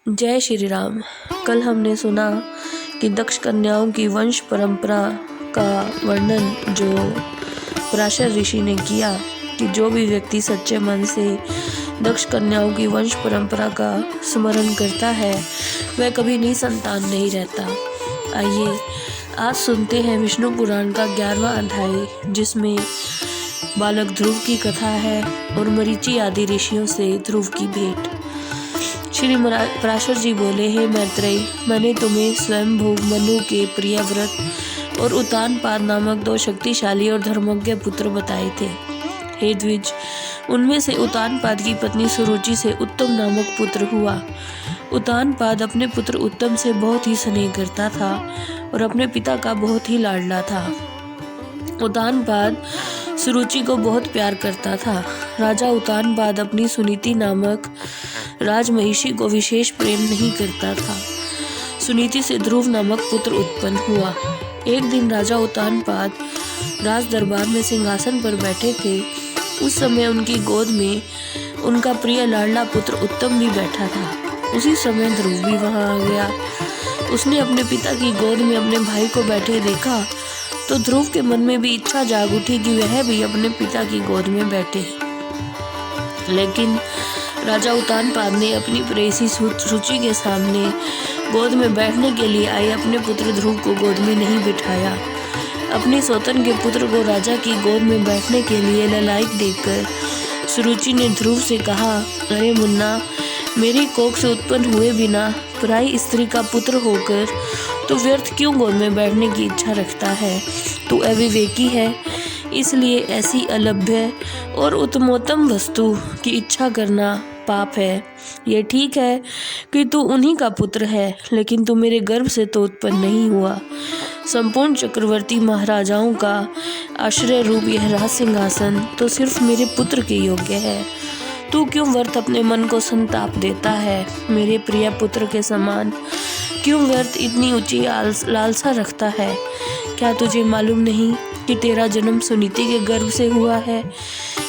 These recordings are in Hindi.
जय श्री राम। कल हमने सुना कि दक्ष कन्याओं की वंश परंपरा का वर्णन जो पराशर ऋषि ने किया कि जो भी व्यक्ति सच्चे मन से दक्ष कन्याओं की वंश परंपरा का स्मरण करता है वह कभी निसंतान नहीं रहता। आइए आज सुनते हैं विष्णु पुराण का 11वां अध्याय, जिसमें बालक ध्रुव की कथा है और मरीचि आदि ऋषियों से ध्रुव की भेंट। श्री पराशर जी बोले, हे मैत्रेय, मैंने तुम्हें स्वयंभू मनु के प्रिय व्रत और उतानपाद नामक 2 शक्तिशाली और धर्मज्ञ पुत्र बताए थे। हे द्विज, उनमें से उतानपाद की पत्नी सुरुचि से उत्तम नामक पुत्र हुआ। उतानपाद अपने पुत्र उत्तम से बहुत ही स्नेह करता था और अपने पिता का बहुत ही लाडला था। उतानपाद सुरुचि को बहुत प्यार करता था। राजा उतानपाद अपनी सुनीति नामक राजमहिषी को विशेष प्रेम नहीं करता था। सुनीति से ध्रुव नामक पुत्र उत्पन्न हुआ। एक दिन राजा उतानपाद राज दरबार में सिंहासन पर बैठे थे। उस समय उनकी गोद में उनका प्रिय लाडला पुत्र उत्तम भी बैठा था। उसी समय ध्रुव भी वहां आ गया। उसने अपने पिता की गोद में अपने भाई को बैठे देखा तो ध्रुव के मन में भी इच्छा जाग उठी कि वह भी अपने पिता की गोद में बैठे। लेकिन राजा उतानपाद ने अपनी प्रेयसी सुरुचि के सामने गोद में बैठने के लिए आए अपने पुत्र ध्रुव को गोद में नहीं बिठाया। अपने सौतन के पुत्र को राजा की गोद में बैठने के लिए ललायक देखकर सुरुचि ने ध्रुव से कहा, अरे मुन्ना, मेरी कोख से उत्पन्न हुए बिना पराई स्त्री का पुत्र होकर तो व्यर्थ क्यों गोद में बैठने की इच्छा रखता है? तू अविवेकी है, इसलिए ऐसी अलभ्य और उत्तमोत्तम वस्तु की इच्छा करना पाप है। ये ठीक है कि तू उन्हीं का पुत्र है, लेकिन तू मेरे गर्भ से तो उत्पन्न नहीं हुआ। संपूर्ण चक्रवर्ती महाराजाओं का आश्रय रूप यह राज सिंहासन तो सिर्फ मेरे पुत्र के योग्य है। तू क्यों व्यर्थ अपने मन को संताप देता है? मेरे प्रिय पुत्र के समान क्यों व्यर्थ इतनी ऊंची लालसा रखता है? क्या तुझे मालूम नहीं कि तेरा जन्म सुनीति के गर्भ से हुआ है?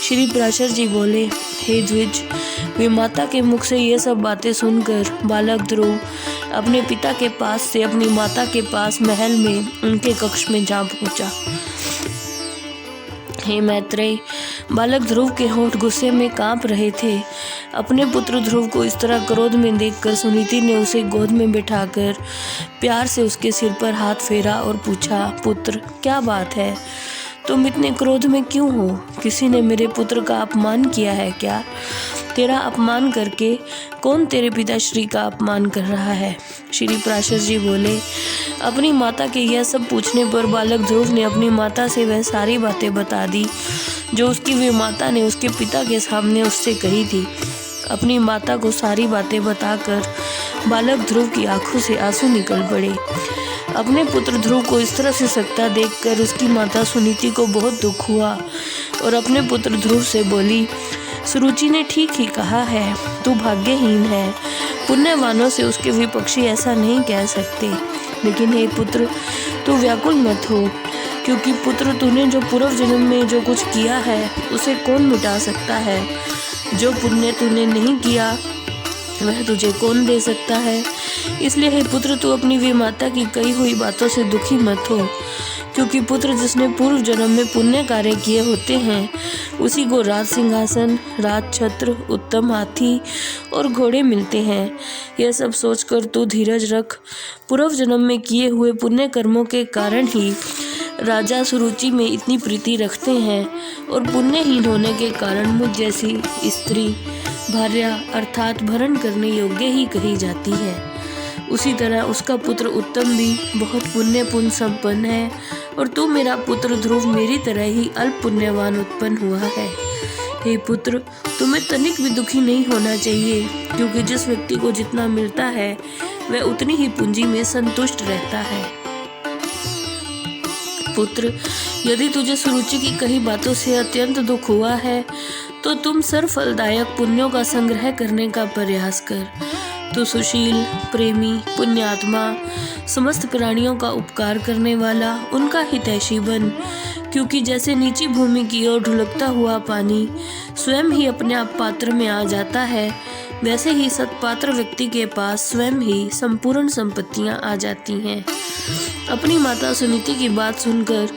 श्री पराशर जी बोले, हे द्विज, विमाता के मुख से ये सब बातें सुनकर बालक ध्रुव अपने पिता के पास से अपनी माता के पास महल में उनके कक्ष में जा पहुंचा। हे मैत्रेय, बालक ध्रुव के होंठ गुस्से में कांप रहे थे। अपने पुत्र ध्रुव को इस तरह क्रोध में देखकर सुनीति ने उसे गोद में बिठाकर प्यार से उसके सिर पर हाथ फेरा और पूछा, पुत्र, क्या बात है? तुम इतने क्रोध में क्यों हो? किसी ने मेरे पुत्र का अपमान किया है क्या? तेरा अपमान करके कौन तेरे पिताश्री का अपमान कर रहा है? श्री पराशर जी बोले, अपनी माता के यह सब पूछने पर बालक ध्रुव ने अपनी माता से वह सारी बातें बता दी जो उसकी विमाता ने उसके पिता के सामने उससे कही थी। अपनी माता को सारी बातें बताकर बालक ध्रुव की आंखों से आंसू निकल पड़े। अपने पुत्र ध्रुव को इस तरह से सकता देखकर उसकी माता सुनीति को बहुत दुख हुआ और अपने पुत्र ध्रुव से बोली, सुरुचि ने ठीक ही कहा है, तू भाग्यहीन है। पुण्यवानों से उसके विपक्षी ऐसा नहीं कह सकते। लेकिन हे पुत्र, तू व्याकुल मत हो, क्योंकि पुत्र, तूने जो पूर्व जन्म में जो कुछ किया है उसे कौन मिटा सकता है? जो पुण्य तूने नहीं किया वह तुझे कौन दे सकता है? इसलिए हे पुत्र, तू अपनी विमाता की कही हुई बातों से दुखी मत हो, क्योंकि पुत्र जिसने पूर्व जन्म में पुण्य कार्य किए होते हैं उसी को राज सिंहासन, राज छत्र, उत्तम हाथी और घोड़े मिलते हैं। यह सब सोचकर तू धीरज रख। पूर्व जन्म में किए हुए पुण्य कर्मों के कारण ही राजा सुरुचि में इतनी प्रीति रखते हैं और पुण्यहीन होने के कारण मुझ जैसी स्त्री भार्या अर्थात भरण करने योग्य ही कही जाती है। उसी तरह उसका पुत्र उत्तम भी बहुत पुण्य संपन्न है और तू मेरा पुत्र ध्रुव मेरी तरह ही अल्प पुण्यवान उत्पन्न हुआ है। हे पुत्र, तुम्हें तनिक भी दुखी नहीं होना चाहिए, क्योंकि जिस व्यक्ति को जितना मिलता है वह उतनी ही पूंजी में संतुष्ट रहता है। पुत्र, यदि तुझे सुरुचि की कही बातों से अत्यंत दुख हुआ है तो तुम सर्वफलदायक पुण्यों का संग्रह करने का प्रयास कर। तू सुशील, प्रेमी, पुण्यात्मा, समस्त प्राणियों का उपकार करने वाला, उनका हितैषी बन, क्योंकि जैसे नीची भूमि की ओर ढुलकता हुआ पानी स्वयं ही अपने आप पात्र में आ जाता है, वैसे ही सत्पात्र व्यक्ति के पास स्वयं ही संपूर्ण संपत्तियां आ जाती हैं। अपनी माता सुनीति की बात सुनकर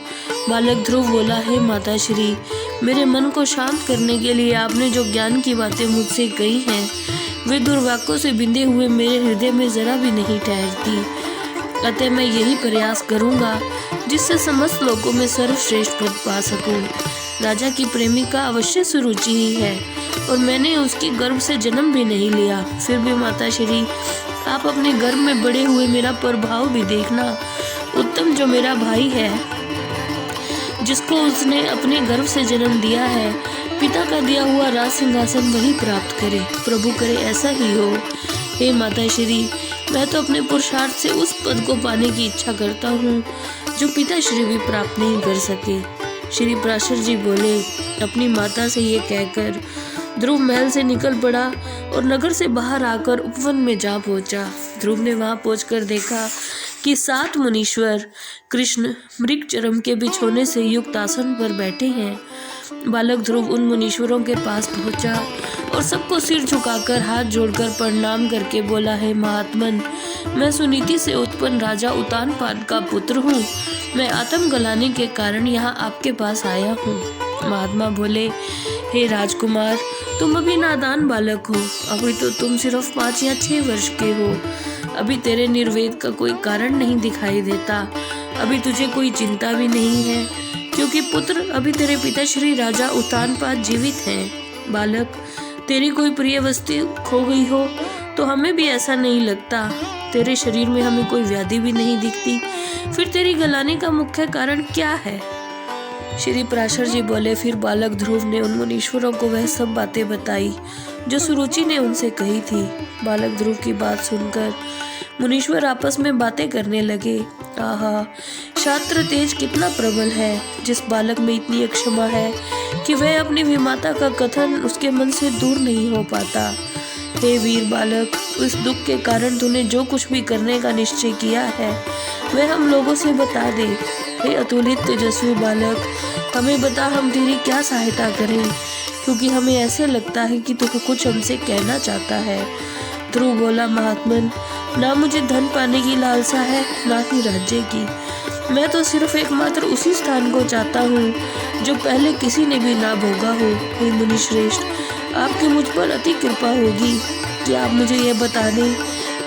बालक ध्रुव बोला, हे माता श्री, मेरे मन को शांत करने के लिए आपने जो ज्ञान की बातें मुझसे कही हैं, वे दुर्वाक्यों से बिंधे हुए मेरे हृदय में जरा भी नहीं ठहरती। अतः मैं यही प्रयास करूंगा जिससे समस्त लोगों में सर्वश्रेष्ठ पद पा सकूं। राजा की प्रेमिका अवश्य सुरुचि ही है और मैंने उसकी गर्भ से जन्म भी नहीं लिया। फिर भी माता श्री, आप अपने गर्भ में बड़े हुए मेरा प्रभाव भी देखना। उत्तम जो मेरा भाई है, जिसको उसने अपने गर्भ से जन्म दिया है, पिता का दिया हुआ राज सिंहासन वही प्राप्त करे। प्रभु करे ऐसा ही हो। हे माता श्री, मैं तो अपने पुरुषार्थ से उस पद को पाने की इच्छा करता हूँ जो पिता श्री भी प्राप्त नहीं कर सके। श्री पराशर जी बोले, अपनी माता से ये कहकर ध्रुव महल से निकल पड़ा और नगर से बाहर आकर उपवन में जा पहुंचा। ध्रुव ने वहां पहुंचकर देखा कि 7 मुनीश्वर कृष्ण मृग चरम के बिछोने से युक्त आसन पर बैठे हैं। बालक ध्रुव उन मुनीश्वरों के पास पहुंचा और सबको सिर झुकाकर हाथ जोड़कर प्रणाम करके बोला, हे महात्मन, मैं सुनीति से उत्पन्न राजा उतानपाद का पुत्र हूँ। मैं आत्म गलाने के कारण यहाँ आपके पास आया हूँ। महात्मा बोले, हे राजकुमार, तुम अभी नादान बालक हो। अभी तो तुम सिर्फ 5 या 6 वर्ष के हो। अभी तेरे निर्वेद का कोई कारण नहीं दिखाई देता। अभी तुझे कोई चिंता भी नहीं है, क्योंकि पुत्र अभी तेरे पिता श्री राजा उतानपाद जीवित हैं। बालक, तेरी कोई प्रिय वस्तु खो गई हो तो हमें भी ऐसा नहीं लगता। तेरे शरीर में हमें कोई व्याधि भी नहीं दिखती। फिर तेरी गलाने का मुख्य कारण क्या है? श्री पराशर जी बोले, फिर बालक ध्रुव ने उन मुनीश्वरों को वह सब बातें बताई जो सुरुचि ने उनसे कही थी। बालक ध्रुव की बात सुनकर मुनीश्वर आपस में बातें करने लगे। आहा, शास्त्र तेज कितना प्रबल है। जिस बालक में इतनी अक्षमा है कि वह अपनी विमाता का कथन उसके मन से दूर नहीं हो पाता। हे वीर बालक, उस दुख के कारण तूने जो कुछ भी करने का निश्चय किया है वह हम लोगों से बता दे। हे अतुलित तेजस्वी बालक, हमें बता, हम तेरी क्या सहायता करें, क्योंकि हमें ऐसे लगता है कि तू कुछ हमसे कहना चाहता है। ध्रुव बोला, महात्मन, ना मुझे धन पाने की लालसा है, ना ही राज्य की। मैं तो सिर्फ एकमात्र उसी स्थान को चाहता हूँ जो पहले किसी ने भी ना भोगा हो। हे मुनिश्रेष्ठ, आपकी मुझ पर अति कृपा होगी कि आप मुझे यह बता दें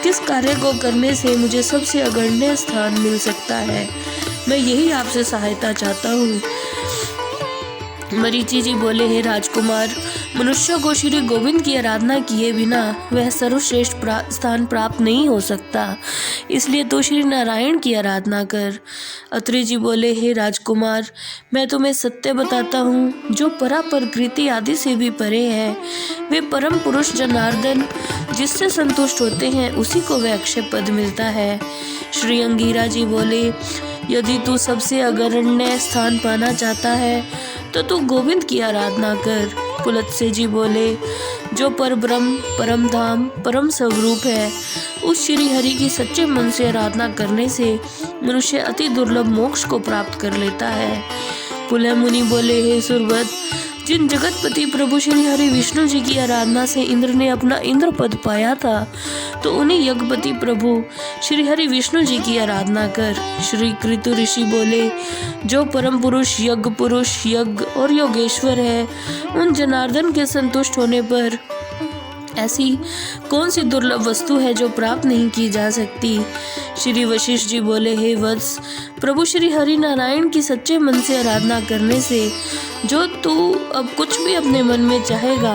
किस कार्य को करने से मुझे सबसे अग्रण्य स्थान मिल सकता है। मैं यही आपसे सहायता चाहता हूँ। मरीचि जी बोले, हे राजकुमार, मनुष्य को श्री गोविंद की आराधना किए बिना वह सर्वश्रेष्ठ स्थान प्राप्त नहीं हो सकता, इसलिए तो श्री नारायण की आराधना कर। अत्रि जी बोले, हे राजकुमार, मैं तुम्हें सत्य बताता हूँ, जो परापर कृति आदि से भी परे है, वे परम पुरुष जनार्दन जिससे संतुष्ट होते हैं उसी को वह अक्षय पद मिलता है। श्री अंगीरा जी बोले, यदि तू सबसे अग्रण्य स्थान पाना चाहता है तो तू गोविंद की आराधना कर। पुलत्स्य जी बोले, जो पर ब्रह्म, परम धाम, परम स्वरूप है, उस श्री हरि की सच्चे मन से आराधना करने से मनुष्य अति दुर्लभ मोक्ष को प्राप्त कर लेता है। पुलह मुनि बोले, हे सुरवत, जिन जगतपति प्रभु श्री हरि विष्णु जी की आराधना से इंद्र ने अपना इंद्र पद पाया था, तो उन्हीं यज्ञपति प्रभु श्री हरि विष्णु जी की आराधना कर। श्री कृतु ऋषि बोले, जो परम पुरुष यज्ञ और योगेश्वर है, उन जनार्दन के संतुष्ट होने पर ऐसी कौन सी दुर्लभ वस्तु है जो प्राप्त नहीं की जा सकती। श्री वशिष्ठ जी बोले, हे वत्स, प्रभु श्री हरि नारायण की सच्चे मन से आराधना करने से जो तू अब कुछ भी अपने मन में चाहेगा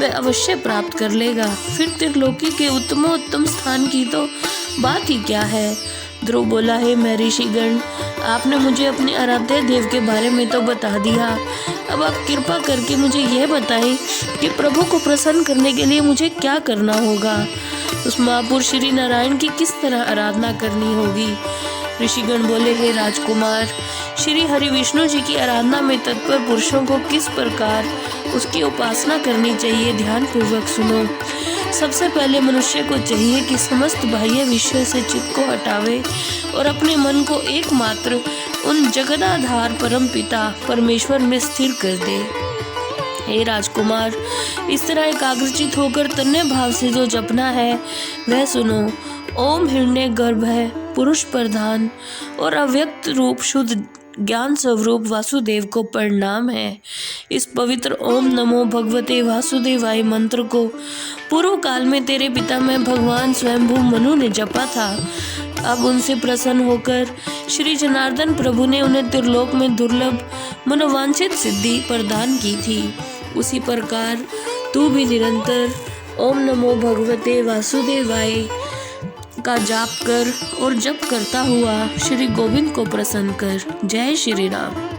वह अवश्य प्राप्त कर लेगा। फिर त्रिलोकी के उत्तमोत्तम स्थान की तो बात ही क्या है। ध्रुव बोला, हे महर्षिगण, आपने मुझे अपने आराध्य देव के बारे में तो बता दिया, अब आप कृपा करके मुझे यह बताएं कि प्रभु को प्रसन्न करने के लिए मुझे क्या करना होगा। उस महापुरुष श्री नारायण की किस तरह आराधना करनी होगी। ऋषिगण बोले, हे राजकुमार, श्री हरि विष्णु जी की आराधना में तत्पर पुरुषों को किस प्रकार उसकी उपासना करनी चाहिए, ध्यान पूर्वक सुनो। सबसे पहले मनुष्य को चाहिए कि समस्त बाह्य विषयों से चित्त को हटावे और अपने मन को एकमात्र उन जगदाधार परम पिता परमेश्वर में स्थिर कर दे। हे राजकुमार, इस तरह एकाग्रचित होकर तन्मय भाव से जो जपना है वह सुनो। ओम हिरण्य गर्भ है, पुरुष प्रधान और अव्यक्त रूप शुद्ध ज्ञान स्वरूप वासुदेव को प्रणाम है। इस पवित्र ओम नमो भगवते वासुदेवाय मंत्र को पूर्व काल में तेरे पितामह भगवान स्वयंभू मनु ने जपा था। अब उनसे प्रसन्न होकर श्री जनार्दन प्रभु ने उन्हें त्रिलोक में दुर्लभ मनोवांछित सिद्धि प्रदान की थी। उसी प्रकार तू भी निरंतर ओम नमो भगवते वासुदेवाय का जाप कर और जप करता हुआ श्री गोविंद को प्रसन्न कर। जय श्री राम।